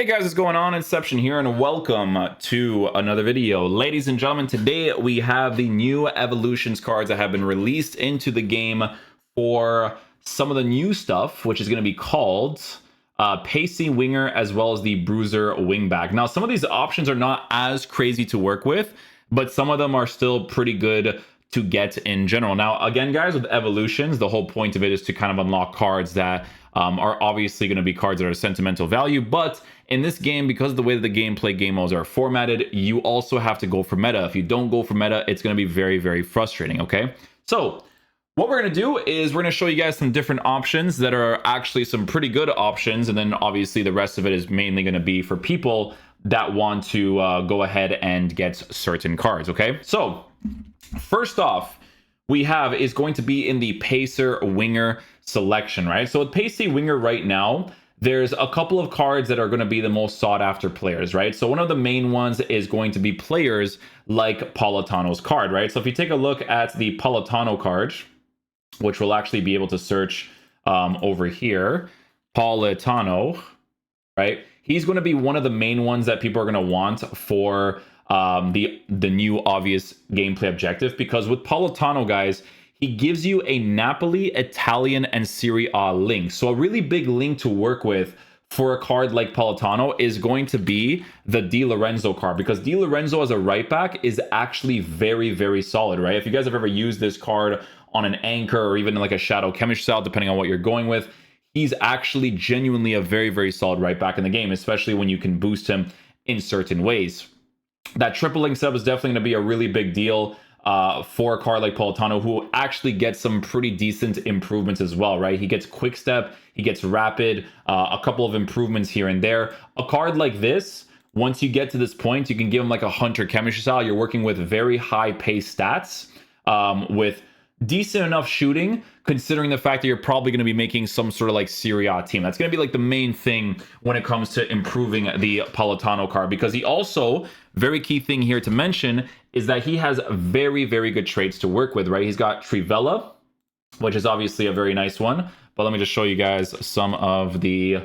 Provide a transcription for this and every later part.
Hey guys, what's going on? Inception here, and welcome to another video. Ladies and gentlemen, today we have the new Evolutions cards that have been released into the game for some of the new stuff, which is going to be called Pacy Winger as well as the Bruiser Wingback. Now, some of these options are not as crazy to work with, but some of them are still pretty good to get in general. Now, again, guys, with Evolutions, the whole point of it is to kind of unlock cards that are obviously going to be cards that are sentimental value, but in this game, because of the way that the gameplay game modes are formatted, you also have to go for meta. If you don't go for meta, it's going to be very, very frustrating, okay? So what we're going to do is we're going to show you guys some different options that are actually some pretty good options, and then obviously the rest of it is mainly going to be for people that want to go ahead and get certain cards, okay? So first off, we have is going to be in the Pacer Winger selection, right? So with Pacy Winger right now, there's a couple of cards that are going to be the most sought after players, right? So one of the main ones is going to be players like Politano's card, right? So if you take a look at the Politano card, which we'll actually be able to search over here, Politano, right? He's going to be one of the main ones that people are going to want for the new obvious gameplay objective, because with Politano, guys, he gives you a Napoli, Italian, and Serie A link. So a really big link to work with for a card like Politano is going to be the Di Lorenzo card, because Di Lorenzo as a right back is actually very, very solid, right? If you guys have ever used this card on an anchor or even like a shadow chemistry style, depending on what you're going with, he's actually genuinely a very, very solid right back in the game, especially when you can boost him in certain ways. That triple link setup is definitely going to be a really big deal for a card like Politano, who actually gets some pretty decent improvements as well, right? He gets quick step, he gets rapid, a couple of improvements here and there. A card like this, once you get to this point, you can give him like a hunter chemistry style. You're working with very high pace stats, with decent enough shooting, considering the fact that you're probably going to be making some sort of like Serie A team. That's going to be like the main thing when it comes to improving the Politano card, because he also, very key thing here to mention, is that he has very, very good traits to work with, right? He's got Trivella, which is obviously a very nice one, but let me just show you guys some of the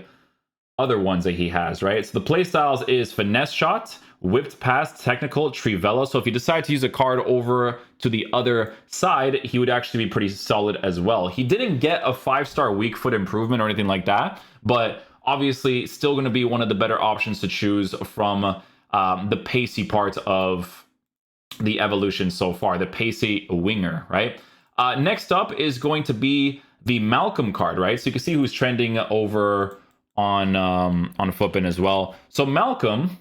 other ones that he has, right? So the playstyles is Finesse Shot, Whipped Pass, Technical, Trivella. So if you decide to use a card over to the other side, he would actually be pretty solid as well. He didn't get a 5-star weak foot improvement or anything like that, but obviously still going to be one of the better options to choose from the Pacey part of the evolution so far, the Pacy Winger, right? Next up is going to be the Malcolm card, right? So you can see who's trending over on Footbin as well. So Malcolm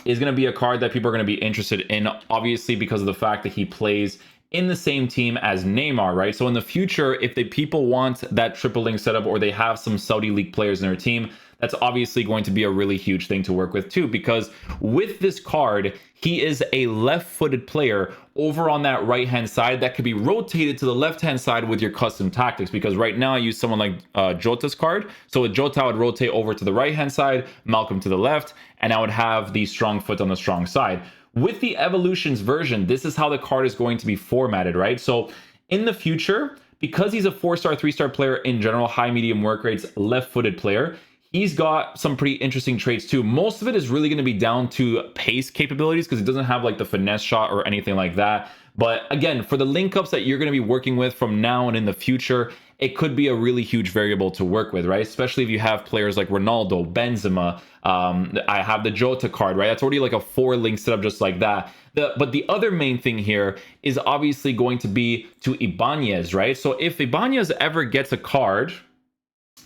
is going to be a card that people are going to be interested in, obviously because of the fact that he plays in the same team as Neymar, right? So in the future, if the people want that triple link setup, or they have some Saudi League players in their team, that's obviously going to be a really huge thing to work with too, because with this card, he is a left-footed player over on that right-hand side that could be rotated to the left-hand side with your custom tactics, because right now I use someone like Jota's card. So with Jota, I would rotate over to the right-hand side, Malcolm to the left, and I would have the strong foot on the strong side. With the Evolutions version, this is how the card is going to be formatted, right? So in the future, because he's a 4-star, 3-star player in general, high, medium work rates, left-footed player, he's got some pretty interesting traits too. Most of it is really going to be down to pace capabilities, because he doesn't have like the finesse shot or anything like that. But again, for the link ups that you're going to be working with from now and in the future, it could be a really huge variable to work with, right? Especially if you have players like Ronaldo, Benzema. I have the Jota card, right? That's already like a 4-link setup just like that. But the other main thing here is obviously going to be to Ibanez, right? So if Ibanez ever gets a card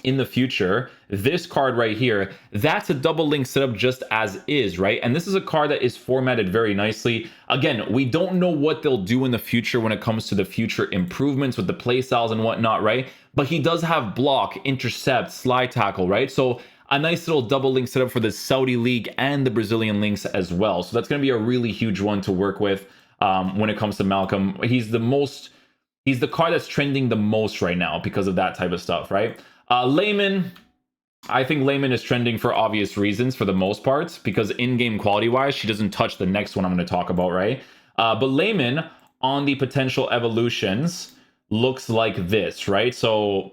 in the future, this card right here, that's a double link setup just as is, right? And this is a card that is formatted very nicely. Again, we don't know what they'll do in the future when it comes to the future improvements with the playstyles and whatnot, right? But he does have block, intercept, slide tackle, right? So a nice little double link setup for the Saudi League and the Brazilian links as well. So that's going to be a really huge one to work with when it comes to Malcolm. He's the card that's trending the most right now because of that type of stuff, right? Layman, I think Layman is trending for obvious reasons for the most part, because in-game quality-wise, she doesn't touch the next one I'm going to talk about, right? But Layman on the potential evolutions looks like this, right? So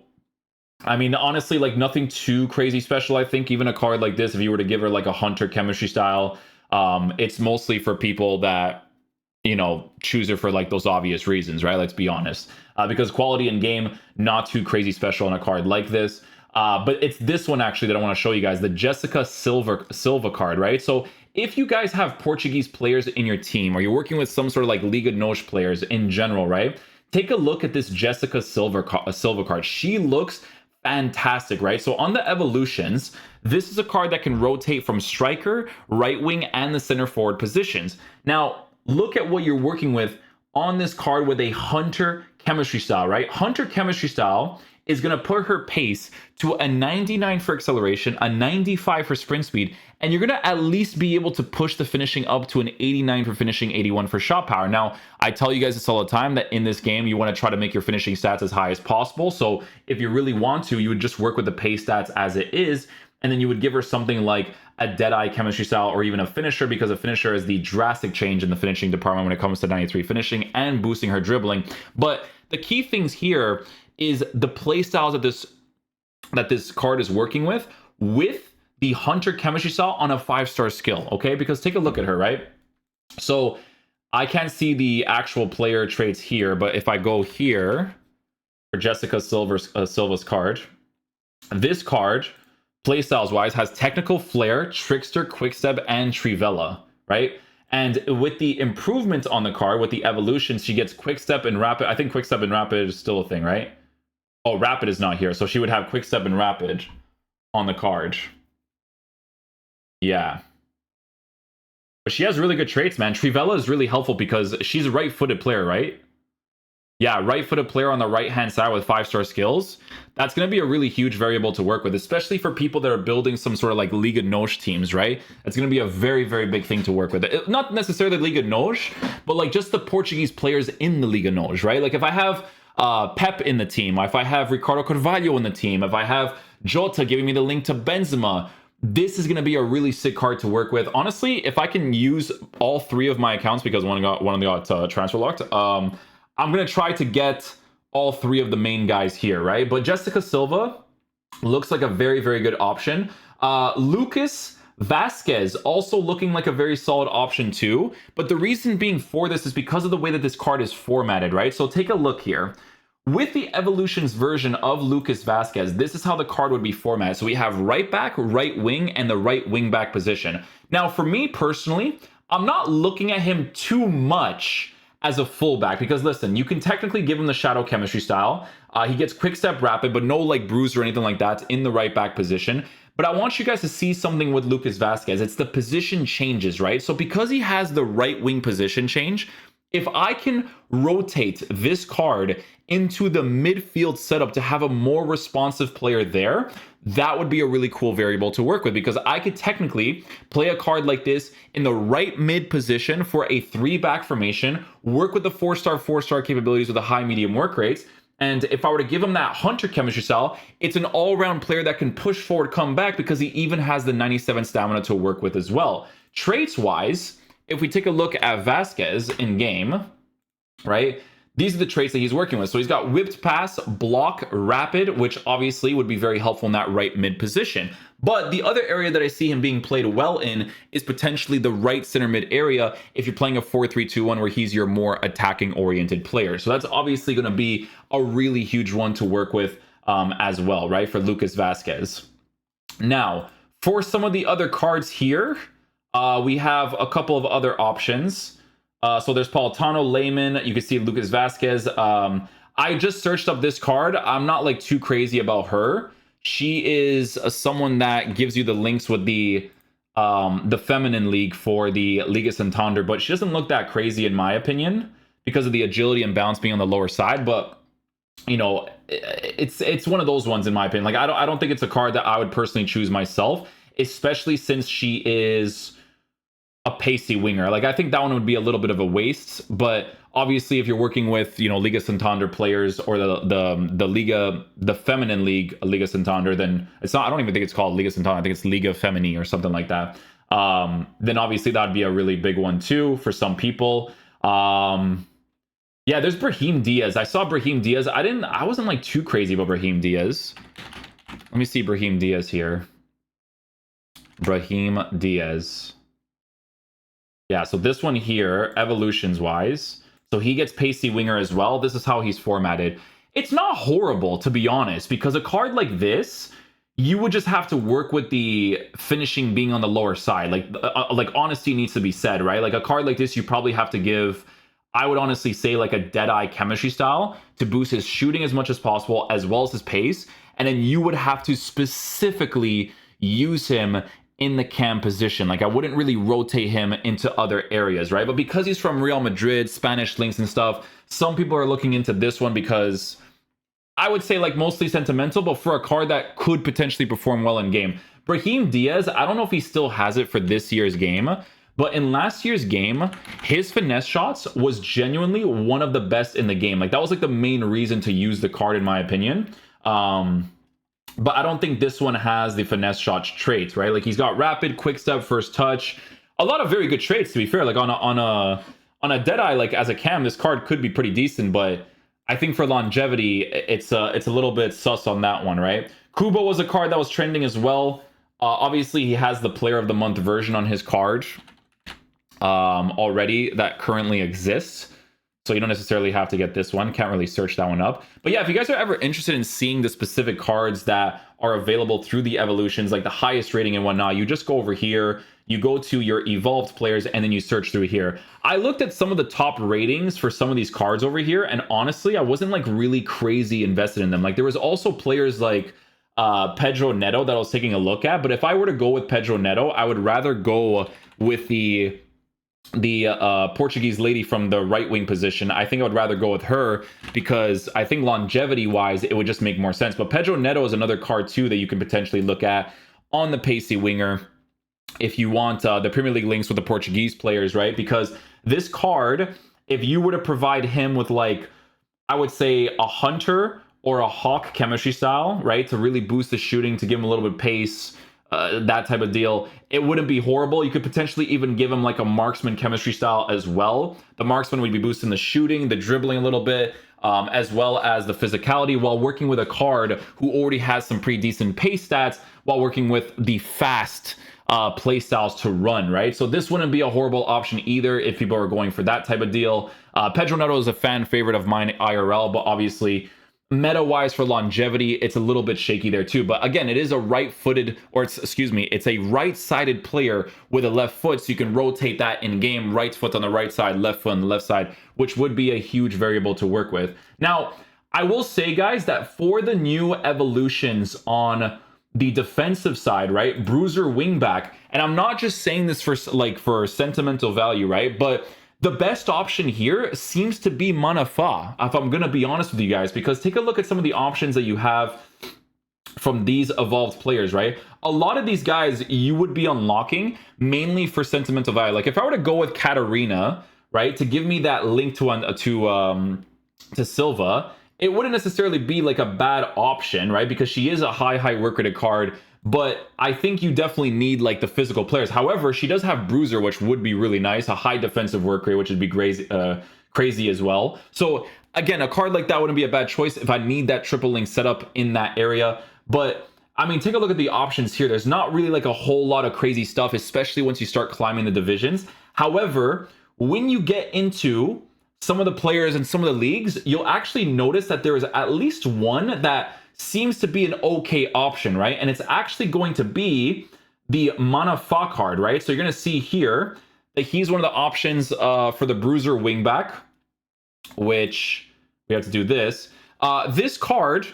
I mean, honestly, like nothing too crazy special. I think even a card like this, if you were to give her like a hunter chemistry style, it's mostly for people that, you know, choose her for like those obvious reasons, right? Let's be honest. Because quality in game, not too crazy special on a card like this. But it's this one actually that I want to show you guys, the Jessica Silva card, right? So if you guys have Portuguese players in your team, or you're working with some sort of like Liga NOS players in general, right? Take a look at this Jessica Silva card. She looks fantastic, right? So on the evolutions, this is a card that can rotate from striker, right wing, and the center forward positions. Now, look at what you're working with on this card with a hunter chemistry style, right? Hunter chemistry style is going to put her pace to a 99 for acceleration, a 95 for sprint speed, and you're going to at least be able to push the finishing up to an 89 for finishing, 81 for shot power. Now, I tell you guys this all the time that in this game, you want to try to make your finishing stats as high as possible. So if you really want to, you would just work with the pace stats as it is, and then you would give her something like a Deadeye chemistry style or even a finisher, because a finisher is the drastic change in the finishing department when it comes to 93 finishing and boosting her dribbling. But the key things here is the play styles that this card is working with the hunter chemistry style on a 5-star skill, okay? Because take a look at her, right? So I can't see the actual player traits here, but if I go here for Jessica Silva's card, this card, playstyles wise, has technical flair, trickster, quickstep, and trivella, right? And with the improvements on the card, with the evolutions, she gets quickstep and rapid. I think quickstep and rapid is still a thing, right? Oh, rapid is not here, so she would have quickstep and rapid on the card. Yeah. But she has really good traits, man. Trivella is really helpful because she's a right-footed player, right? Yeah, right-footed player on the right-hand side with 5-star skills. That's going to be a really huge variable to work with, especially for people that are building some sort of like Liga NOS teams, right? It's going to be a very, very big thing to work with. Not necessarily Liga NOS, but like just the Portuguese players in the Liga NOS, right? Like if I have Pep in the team, if I have Ricardo Carvalho in the team, if I have Jota giving me the link to Benzema, this is going to be a really sick card to work with. Honestly, if I can use all 3 of my accounts, because one of them got transfer locked, I'm going to try to get all 3 of the main guys here, right? But Jessica Silva looks like a very, very good option. Lucas Vasquez also looking like a very solid option too. But the reason being for this is because of the way that this card is formatted, right? So take a look here. With the Evolutions version of Lucas Vasquez, this is how the card would be formatted. So we have right back, right wing, and the right wing back position. Now, for me personally, I'm not looking at him too much as a fullback, because listen, you can technically give him the shadow chemistry style. He gets quick step rapid, but no like bruiser or anything like that in the right back position. But I want you guys to see something with Lucas Vasquez. It's the position changes, right? So because he has the right wing position change, if I can rotate this card into the midfield setup to have a more responsive player there, that would be a really cool variable to work with, because I could technically play a card like this in the right mid position for a 3-back formation, work with the 4-star capabilities with the high medium work rates. And if I were to give him that hunter chemistry style, it's an all-around player that can push forward, come back, because he even has the 97 stamina to work with as well. Traits-wise, if we take a look at Vasquez in game, right, these are the traits that he's working with. So he's got whipped pass, block, rapid, which obviously would be very helpful in that right mid position. But the other area that I see him being played well in is potentially the right center mid area if you're playing a 4-3-2-1 where he's your more attacking oriented player. So that's obviously going to be a really huge one to work with as well, right, for Lucas Vasquez. Now, for some of the other cards here, we have a couple of other options. So there's Paulitano, Lehman. You can see Lucas Vasquez. I just searched up this card. I'm not like too crazy about her. She is someone that gives you the links with the feminine league for the Liga Santander, but she doesn't look that crazy in my opinion because of the agility and bounce being on the lower side. But you know, it's one of those ones in my opinion. Like I don't think it's a card that I would personally choose myself, especially since she is a Pacy Winger. Like I think that one would be a little bit of a waste, but obviously if you're working with, you know, Liga Santander players or the feminine league, Liga Santander, then it's not, I don't even think it's called Liga Santander. I think it's Liga Femini or something like that. Then obviously that'd be a really big one too for some people. Yeah, there's Brahim Diaz. I saw Brahim Diaz. I wasn't like too crazy about Brahim Diaz. Let me see Brahim Diaz here. Brahim Diaz. Yeah, so this one here, evolutions wise. So he gets Pacy Winger as well. This is how he's formatted. It's not horrible, to be honest, because a card like this, you would just have to work with the finishing being on the lower side. Like honesty needs to be said, right? Like a card like this, you probably have to give, I would honestly say, like a Deadeye chemistry style to boost his shooting as much as possible, as well as his pace. And then you would have to specifically use him in the cam position. Like I wouldn't really rotate him into other areas, right? But because he's from Real Madrid, Spanish links and stuff, some people are looking into this one because I would say like mostly sentimental, but for a card that could potentially perform well in game. Brahim Diaz, I don't know if he still has it for this year's game, but in last year's game, his finesse shots was genuinely one of the best in the game. Like that was like the main reason to use the card in my opinion. But I don't think this one has the finesse shots traits, right? Like he's got rapid, quick step, first touch, a lot of very good traits to be fair. Like on a Deadeye, like as a cam, this card could be pretty decent, but I think for longevity, it's a little bit sus on that one, right? Kubo was a card that was trending as well. Obviously, he has the Player of the Month version on his card already that currently exists. So you don't necessarily have to get this one. Can't really search that one up. But yeah, if you guys are ever interested in seeing the specific cards that are available through the evolutions, like the highest rating and whatnot, you just go over here, you go to your evolved players, and then you search through here. I looked at some of the top ratings for some of these cards over here, and honestly, I wasn't like really crazy invested in them. Like there was also players like Pedro Neto that I was taking a look at, but if I were to go with Pedro Neto, I would rather go with the Portuguese lady from the right wing position. I think I would rather go with her because I think longevity wise it would just make more sense. But Pedro Neto is another card too that you can potentially look at on the Pacy Winger if you want the Premier League links with the Portuguese players, right? Because this card, if you were to provide him with like, I would say a Hunter or a Hawk chemistry style, right, to really boost the shooting, to give him a little bit of pace, that type of deal, it wouldn't be horrible. You could potentially even give him like a marksman chemistry style as well. The marksman would be boosting the shooting, the dribbling a little bit, as well as the physicality, while working with a card who already has some pretty decent pace stats, while working with the fast play styles to run, right? So this wouldn't be a horrible option either if people are going for that type of deal. Pedro Neto is a fan favorite of mine IRL, but obviously meta-wise for longevity, it's a little bit shaky there too. But again, it is a right-footed, or it's a right-sided player with a left foot, so you can rotate that in game, right foot on the right side, left foot on the left side, which would be a huge variable to work with. Now, I will say, guys, that for the new evolutions on the defensive side, right, Bruiser Wingback, and I'm not just saying this for sentimental value, right, but the best option here seems to be Manafa, if I'm going to be honest with you guys, because take a look at some of the options that you have from these evolved players, right? A lot of these guys you would be unlocking mainly for sentimental value. Like if I were to go with Katarina, right, to give me that link to Silva, it wouldn't necessarily be like a bad option, right? Because she is a high work rated card, but I think you definitely need like the physical players. However, she does have Bruiser, which would be really nice, a high defensive work rate, which would be crazy as well. So again, a card like that wouldn't be a bad choice if I need that triple link setup in that area. But I mean, take a look at the options here. There's not really like a whole lot of crazy stuff, especially once you start climbing the divisions. However, when you get into some of the players in some of the leagues, you'll actually notice that there is at least one that seems to be an okay option, right? And it's actually going to be the Manafa card, right? So you're going to see here that he's one of the options for the Bruiser Wingback, which we have to do this. This card,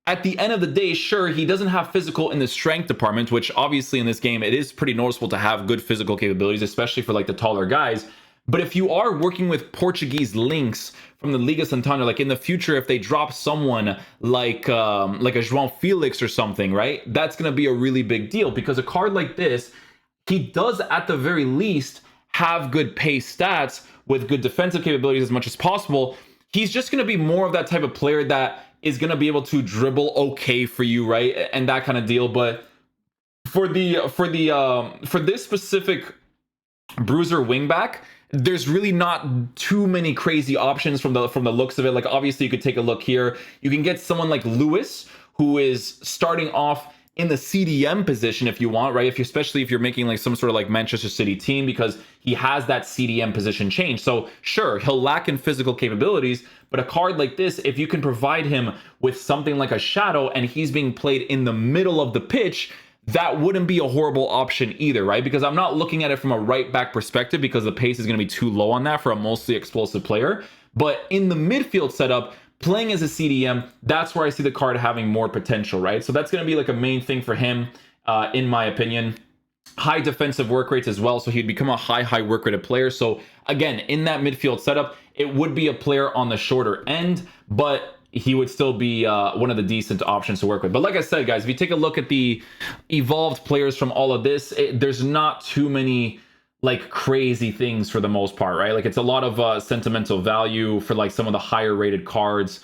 at the end of the day, sure, he doesn't have physical in the strength department, which obviously in this game, it is pretty noticeable to have good physical capabilities, especially for like the taller guys. But if you are working with Portuguese links from the Liga Santander, like in the future, if they drop someone like a João Felix or something, right? That's going to be a really big deal because a card like this, he does at the very least have good pace stats with good defensive capabilities as much as possible. He's just going to be more of that type of player that is going to be able to dribble okay for you, right? And that kind of deal. But for this specific Bruiser Wingback, there's really not too many crazy options from the looks of it. Like, obviously you could take a look here. You can get someone like Lewis, who is starting off in the CDM position if you want, right? Especially if you're making like some sort of like Manchester City team, because he has that CDM position change. So sure, he'll lack in physical capabilities, but a card like this, if you can provide him with something like a shadow and he's being played in the middle of the pitch, that wouldn't be a horrible option either, right? Because I'm not looking at it from a right back perspective, because the pace is going to be too low on that for a mostly explosive player. But in the midfield setup, playing as a CDM, that's where I see the card having more potential, right? So that's going to be like a main thing for him, in my opinion. High defensive work rates as well, so he'd become a high work rated player. So again, in that midfield setup, it would be a player on the shorter end, but he would still be one of the decent options to work with. But like I said, guys, if you take a look at the evolved players from all of this, there's not too many like crazy things for the most part, right? Like, it's a lot of sentimental value for like some of the higher rated cards,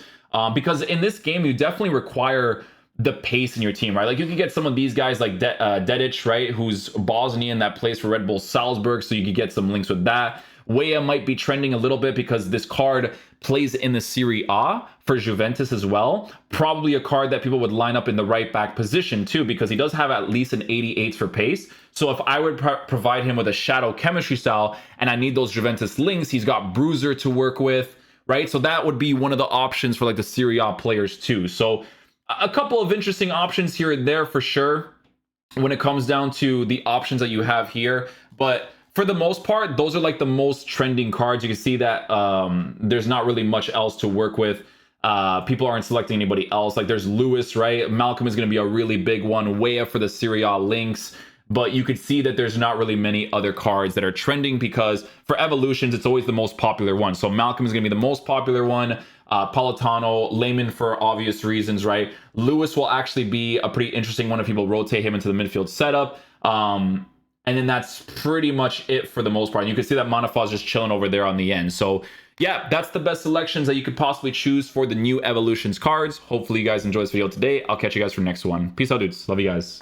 because in this game you definitely require the pace in your team, right? Like, you can get some of these guys like Dedic, right, who's Bosnian, that plays for Red Bull Salzburg, so you could get some links with that. Weah might be trending a little bit because this card plays in the Serie A for Juventus as well. Probably a card that people would line up in the right back position too, because he does have at least an 88 for pace. So if I would provide him with a shadow chemistry style and I need those Juventus links, he's got Bruiser to work with, right? So that would be one of the options for like the Serie A players too. So a couple of interesting options here and there for sure when it comes down to the options that you have here. But for the most part, those are like the most trending cards. You can see that there's not really much else to work with. People aren't selecting anybody else. Like, there's Lewis, right? Malcolm is going to be a really big one. Weah for the Serie A links. But you could see that there's not really many other cards that are trending, because for evolutions, it's always the most popular one. So Malcolm is going to be the most popular one. Politano, Layman for obvious reasons, right? Lewis will actually be a pretty interesting one if people rotate him into the midfield setup. And then that's pretty much it for the most part. And you can see that Manafaz is just chilling over there on the end. So yeah, that's the best selections that you could possibly choose for the new Evolutions cards. Hopefully you guys enjoyed this video today. I'll catch you guys for the next one. Peace out, dudes. Love you guys.